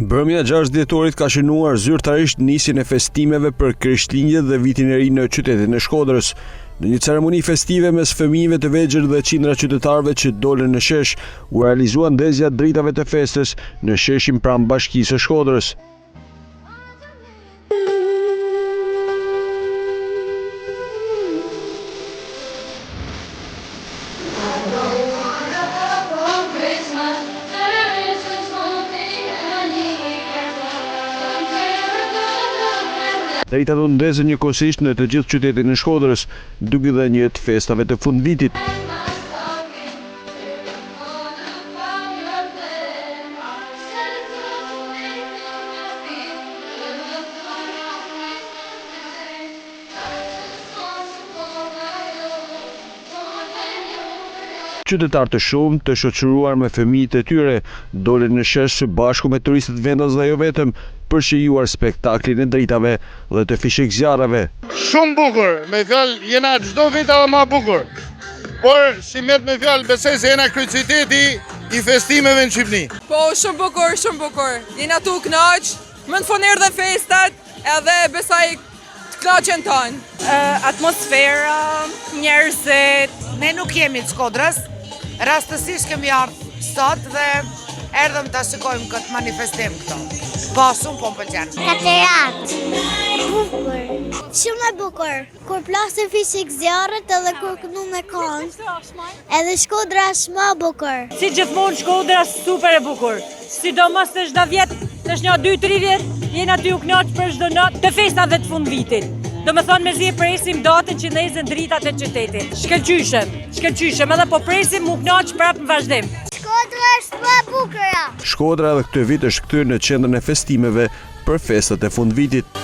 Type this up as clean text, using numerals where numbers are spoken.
Mbrëmja 6 dhjetorit ka shënuar zyrtarisht nisjen e festimeve për Krishtlindjet dhe Vitin e Ri në qytetin e Shkodrës. Në një ceremoni festive mes fëmijëve të vegjël dhe qindra qytetarëve që dolën në shesh, u realizua ndezja dritave të festës në sheshin pranë Bashkisë së Shkodrës. Dritat u ndezën njëkohësisht në të gjithë qytetin e Shkodrës, duke dhënë jetë të festave të fundvitit. Qytetarë të shumë të shoqëruar me fëmijët e tyre dolën në shesh së bashku me turistët vendas dhe jo vetëm për shijuar spektaklin e dritave dhe të fishek zjarreve. Shumë bukur, me fjalë jena çdo vit edhe më bukur. Por si me fjalë besoj se jena kryeqyteti i festimeve në Shqipëri. Po, shumë bukur. Jena tu knaq, më në foner dhe festat, edhe besoj të knaqen tonë. Atmosfera, njerëzit. Ne nuk jemi të Shkodrës, rastësisht kemi ardhur sot dhe erdhëm ta shikojmë këtë manifestim këto. Po, shumë po më pëlqen. Katerat. Bukur. Shumë e bukur. Kur plasin fishek zjarret edhe kur kënu me këngë. Edhe Shkodra është më bukur. Si gjithmonë Shkodra super e bukur. Sidomos të çdo vjet, tash një 2-3 vjet, jena aty u kënaq për çdo natë të festave të fundvitit. Do me thonë me zi presim datën që ndezën dritat e qytetit. Shkëlqyshem, edhe po presim mu kënaq prapë në vazhdim. Shkodra është më bukur. Shkodra edhe këtë vit është kthyer në qendrën e festimeve për festat e fundvitit.